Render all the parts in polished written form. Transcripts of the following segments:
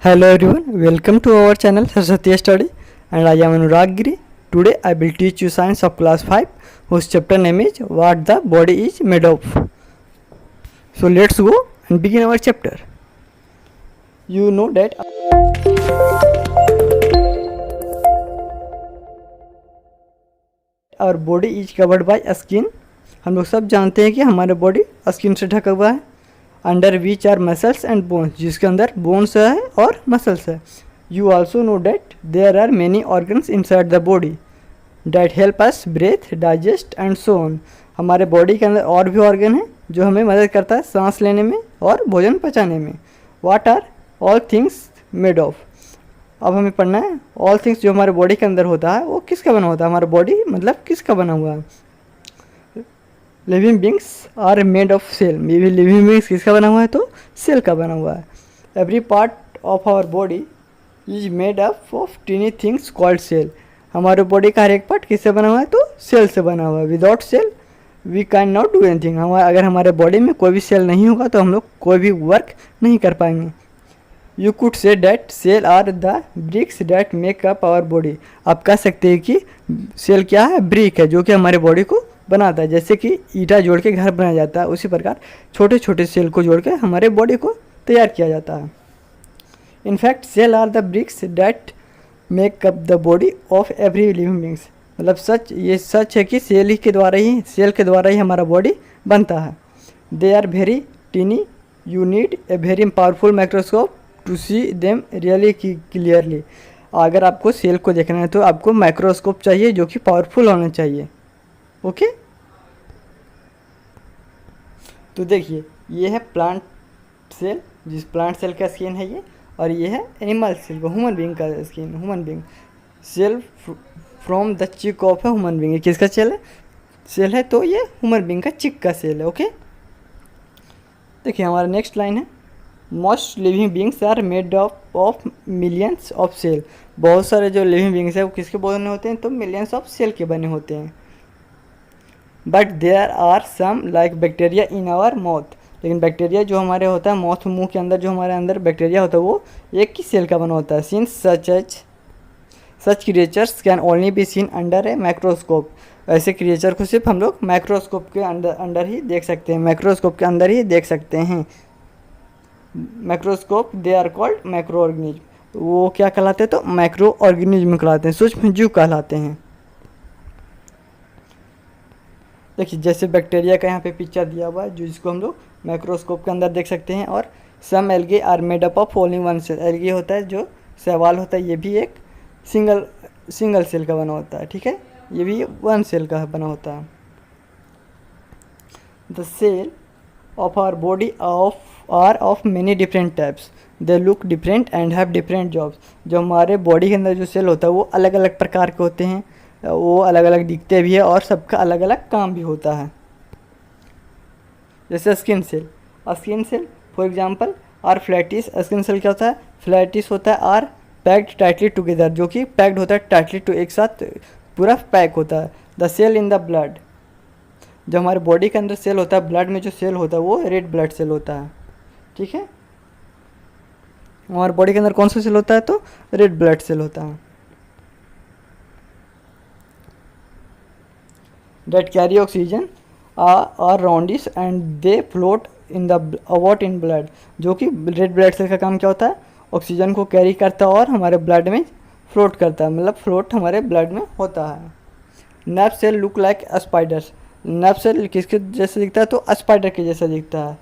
Hello everyone, welcome to our channel Saraswati Study, and I am Anurag Giri. Today I will teach you science of class 5 whose chapter name is what the body is made of. So let's go and begin our chapter. You know that our body is covered by skin. हम लोग सब जानते हैं कि हमारा body skin से ढका हुआ है. Under which are muscles and bones, जिसके अंदर बोन्स है और मसल्स है. You also know that there are many organs inside the body that help us breathe, digest and so on. हमारे बॉडी के अंदर और भी ऑर्गन है जो हमें मदद करता है सांस लेने में और भोजन पचाने में. What are all things made of. अब हमें पढ़ना है ऑल थिंग्स जो हमारे बॉडी के अंदर होता है वो किसका बना होता है. हमारा बॉडी मतलब किसका बना हुआ है. Living beings are made of cell. Living beings किसका बना हुआ है तो सेल का बना हुआ है. Every part of our body is made up of tiny things called cell. हमारे बॉडी का हर एक पार्ट किससे बना हुआ है तो सेल से बना हुआ है. Without cell we can not do anything. अगर हमारे बॉडी में कोई भी सेल नहीं होगा तो हम लोग कोई भी वर्क नहीं कर पाएंगे. You could say that cell are the bricks that make up our body. आप कह सकते हैं कि सेल क्या है, ब्रिक है जो कि हमारे बॉडी को बनाता है. जैसे कि ईंटा जोड़ के घर बनाया जाता है उसी प्रकार छोटे छोटे सेल को जोड़ के हमारे बॉडी को तैयार किया जाता है. In fact cell are the bricks that make up the body of every living beings. मतलब सच है कि सेल के द्वारा ही हमारा बॉडी बनता है. They are very tiny. You need a very powerful microscope to see them really clearly. अगर आपको सेल को देखना है तो आपको माइक्रोस्कोप चाहिए जो कि पावरफुल होना चाहिए. ओके तो देखिए ये है प्लांट सेल, जिस प्लांट सेल का स्किन है ये, और ये है एनिमल सेल का, ह्यूमन बींग का skin. Human being cell from the cheek of है ह्यूमन बींग. ये किसका सेल है तो ये ह्यूमन बींग का चिक का सेल है. ओके देखिए हमारा नेक्स्ट लाइन है most living beings are made of millions of cell. बहुत सारे जो लिविंग बींग्स है वो किसके बने होते हैं तो मिलियंस ऑफ सेल के बने होते हैं. But there are some like bacteria in our mouth. लेकिन बैक्टीरिया जो हमारे होता है मुंह के अंदर, जो हमारे अंदर बैक्टीरिया होता है वो एक ही सेल का बना होता है. Since such creatures can only be seen under a microscope. ऐसे क्रिएचर को सिर्फ हम लोग माइक्रोस्कोप के अंदर ही देख सकते हैं. माइक्रोस्कोप के अंदर ही देख सकते हैं. Microscope they are called microorganism. वो क्या कहलाते हैं तो माइक्रो ऑर्गेनिज्म कहलाते हैं, सूक्ष्म जीव कहलाते हैं. देखिए जैसे बैक्टीरिया का यहाँ पे पिक्चर दिया हुआ है जिसको हम लोग माइक्रोस्कोप के अंदर देख सकते हैं. और some algae are made up of only one cell. Algae होता है जो शैवाल होता है ये भी एक सिंगल सेल का बना होता है. ठीक है, ये भी वन सेल का बना होता है. The cell of our body are of many different types. They look different and have different jobs. जो हमारे बॉडी के अंदर जो सेल होता है वो अलग अलग प्रकार के होते हैं, वो अलग अलग दिखते भी है और सबका अलग अलग काम भी होता है. जैसे skin cell for example are flattish. Skin cell क्या होता है, फ्लैटिस होता है. आर पैक्ड टाइटली टुगेदर, जो कि पैक्ड होता है टाइटली टू, एक साथ पूरा पैक होता है. The cell in the blood. जो हमारे बॉडी के अंदर सेल होता है, ब्लड में जो सेल होता है वो रेड ब्लड सेल होता है. ठीक है, हमारे बॉडी के अंदर कौन सा सेल होता है तो रेड ब्लड सेल होता है. that carry oxygen are roundish and they float in the about in blood. जो कि रेड ब्लड सेल का काम क्या होता है, ऑक्सीजन को कैरी करता है और हमारे ब्लड में फ्लोट करता है, मतलब फ्लोट हमारे ब्लड में होता है. Nerve cell look like spiders. Nerve cell किसके जैसे दिखता है तो स्पाइडर के जैसा दिखता है.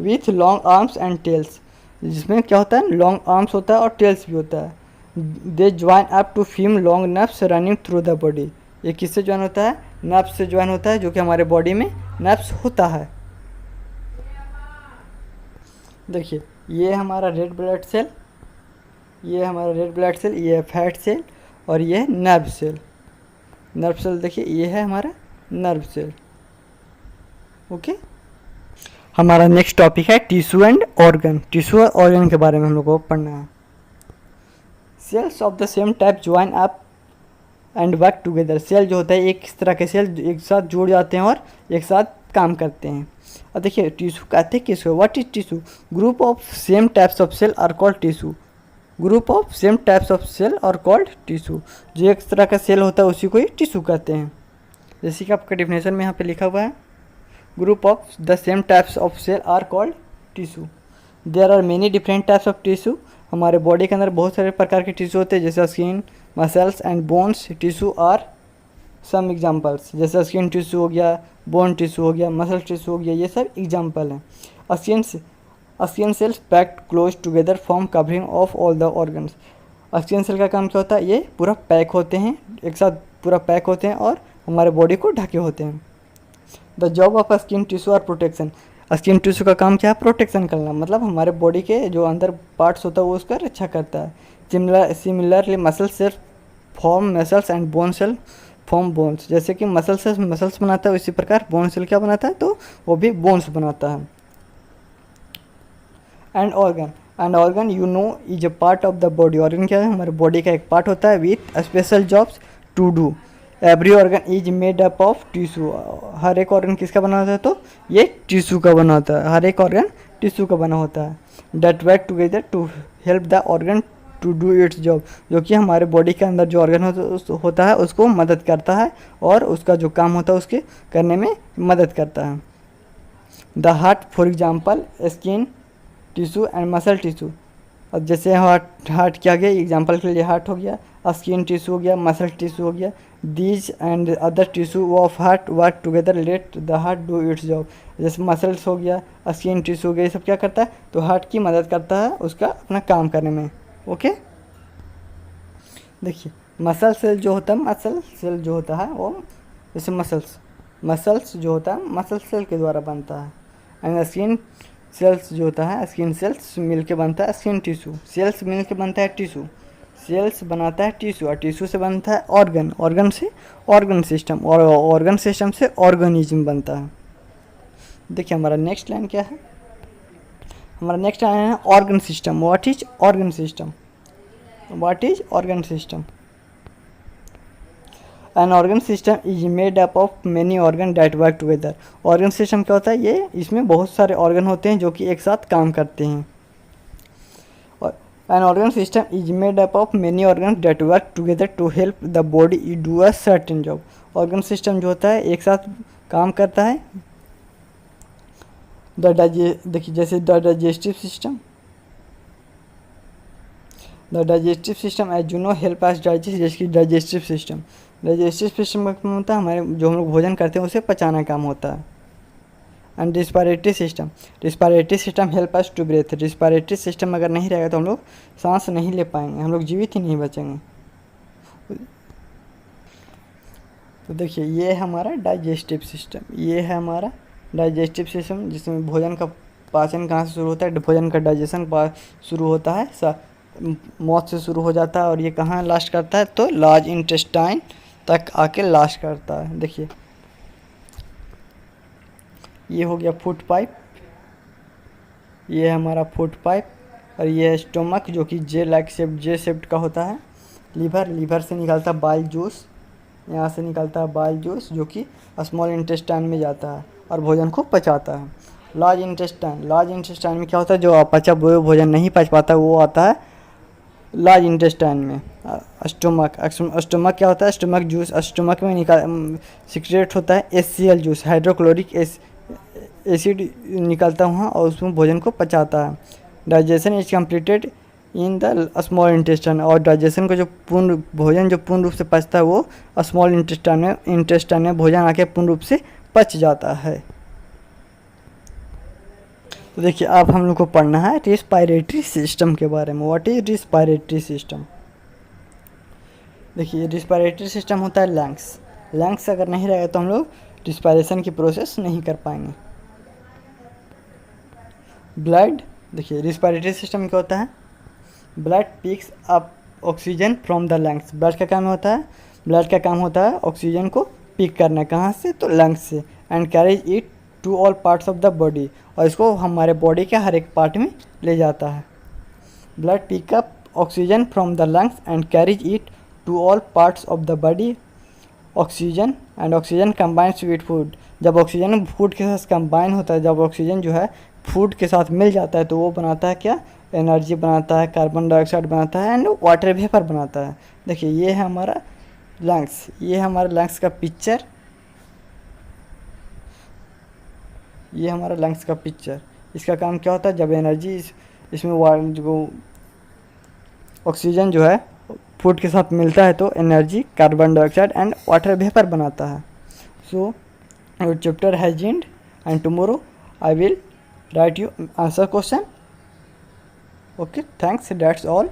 With long arms and tails. जिसमें क्या होता है लॉन्ग आर्म्स होता है और टेल्स भी होता है. They join up to form long nerves running through the body. ये किससे ज्वाइन होता है, नर्व्स से ज्वाइन होता है, जो कि हमारे बॉडी में नर्व्स होता है. देखिए ये हमारा रेड ब्लड सेल, ये है फैट सेल और ये है नर्व सेल. देखिए ये है हमारा नर्व सेल. ओके हमारा नेक्स्ट टॉपिक है टिश्यू एंड ऑर्गन. टिश्यू और ऑर्गन के बारे में हम लोग को पढ़ना है. Cells of the same type join up and work together. Cell जो होता है एक इस तरह के सेल एक साथ जुड़ जाते हैं और एक साथ काम करते हैं। और देखिए टिश्यू कहते हैं किसको, what is tissue, group of same types of cell are called tissue, group of same types of cell are called tissue, जो एक तरह का सेल होता है उसी को ही टिश्यू कहते हैं। जैसे कि आपका डेफिनेशन में यहाँ पे लिखा हुआ है, group of the same types of cell are called tissue. There are many different types of tissue, हमारे बॉडी के अंदर बहुत सारे प्रकार के टिश्यू होते हैं, जैसे skin, muscles and bones tissue are some examples. जैसे स्किन टिश्यू हो गया, बोन टिश्यू हो गया, मसल टिश्यू हो गया, ये सब एग्जाम्पल हैं। Skin cells packed close together form covering of all the organs. Skin cell का काम क्या होता है, ये पूरा पैक होते हैं, एक साथ पूरा पैक होते हैं और हमारे बॉडी को ढके होते हैं। The job of skin tissue are protection, skin tissue का काम क्या है, प्रोटेक्शन करना, मतलब हमारे बॉडी के जो अंदर पार्ट्स होता है वो उसका रक्षा करता है। Similarly muscle cell form muscles and bone cell form bones, जैसे कि मसल से मसल्स बनाता है उसी प्रकार बोन सेल क्या बनाता है, तो वो भी बोन्स बनाता है। And organ you know is a part of the body, organ क्या है, हमारे बॉडी का एक पार्ट होता है with special jobs to do. Every organ is made up of tissue, हर एक ऑर्गन किसका बना होता है, तो ये टिश्यू का बना होता है, हर एक ऑर्गन टिश्यू का बना होता है। That work together to help the organ to do its job, जो कि हमारे बॉडी के अंदर जो ऑर्गन होता है उसको मदद करता है और उसका जो काम होता है उसके करने में मदद करता है। The heart for example skin tissue and muscle tissue, अब जैसे हार्ट क्या गया, एग्जाम्पल के लिए हार्ट हो गया, स्किन टिश्यू हो गया, मसल टिश्यू हो गया। These and other tissue of heart work together let the heart do its job, जैसे मसल्स हो गया, स्किन टिश्यू हो गया, ये सब क्या करता है, तो हार्ट की मदद करता है उसका अपना काम करने में। ओके देखिए मसल सेल जो होता है वो जैसे मसल्स जो होता है मसल सेल के द्वारा बनता है। एंड स्किन सेल्स जो होता है, स्किन सेल्स मिल के बनता है स्किन टिश्यू, सेल्स मिल के बनता है टिश्यू, सेल्स बनाता है टिश्यू और टिश्यू से बनता है ऑर्गन से ऑर्गन सिस्टम और ऑर्गन सिस्टम से ऑर्गेनिज्म बनता है। देखिए हमारा नेक्स्ट लाइन क्या है, हमारा नेक्स्ट लाइन है organ system. What is organ system, what is organ system, N organ system is made up of many organ that work together. Organ system क्या होता है, ये इसमें बहुत सारे ऑर्गन होते हैं जो कि एक साथ काम करते हैं। An organ system is made up of many organ that work together to help the body do a certain job. Organ system जो होता है एक साथ काम करता है। देखिए जैसे the digestive system as you know help us digest, जैसे कि डाइजेस्टिव सिस्टम का काम होता है हमारे जो हम लोग भोजन करते हैं उसे पचाना काम होता है। And respiratory system help us to breathe, respiratory system अगर नहीं रहेगा तो हम लोग सांस नहीं ले पाएंगे, हम लोग जीवित ही नहीं बचेंगे। तो देखिए ये हमारा डाइजेस्टिव सिस्टम, जिसमें भोजन का पाचन कहाँ से शुरू होता है, भोजन का डाइजेशन शुरू होता है मौत से शुरू हो जाता है और ये कहाँ लास्ट करता है, तो लार्ज इंटेस्टाइन तक आके लास्ट करता है। देखिए ये हो गया फूड पाइप, ये है हमारा फूड पाइप और ये है स्टोमक जो कि जे शेप्ड का होता है। लीवर से निकलता है बाइल जूस, यहाँ से निकलता है बाइल जूस जो कि स्मॉल इंटेस्टाइन में जाता है और भोजन को पचाता है। लार्ज इंटेस्टाइन में क्या होता है, जो अपचा भोजन नहीं पच पाता वो आता है लार्ज इंटेस्टाइन में। स्टोमक क्या होता है, स्टोमक जूस, स्टोमक में सिक्रेट होता है HCl जूस, हाइड्रोक्लोरिक एसिड निकलता हुआ और उसमें भोजन को पचाता है। Digestion is completed in the small intestine, और डाइजेशन को जो भोजन पूर्ण रूप से पचता है वो स्मॉल इंटेस्टाइन में भोजन आके पूर्ण रूप से पच जाता है। तो देखिए अब हम लोग को पढ़ना है रिस्पायरेटरी सिस्टम के बारे में। व्हाट इज रिस्पायरेटरी सिस्टम, देखिए रिस्पायरेटरी सिस्टम होता है लंग्स अगर नहीं रहेगा तो हम लोग रिस्पायरेशन की प्रोसेस नहीं कर पाएंगे। ब्लड, देखिए रिस्पायरेटरी सिस्टम क्या होता है, blood picks up oxygen from the lungs. Blood का काम होता है ऑक्सीजन को पिक करना, कहाँ से, तो लंग्स से, and carries it to all parts of the body, और इसको हमारे बॉडी के हर एक पार्ट में ले जाता है। Blood pick up oxygen from the lungs and carries it to all parts of the body oxygen and oxygen combines with food. जब ऑक्सीजन फूड के साथ कंबाइन होता है, जब ऑक्सीजन जो है फूड के साथ मिल जाता है तो वो बनाता है क्या, एनर्जी बनाता है, कार्बन डाइऑक्साइड बनाता है एंड वाटर वेपर बनाता है। देखिए ये है हमारा लंग्स, ये है हमारा लंग्स का पिक्चर, ये हमारा लंग्स का पिक्चर। इसका काम क्या होता है, जब एनर्जी इसमें जो ऑक्सीजन जो है फूड के साथ मिलता है तो energy, carbon dioxide and water vapour बनाता है। So your chapter has and and tomorrow I will write you answer question. Okay, thanks, that's all.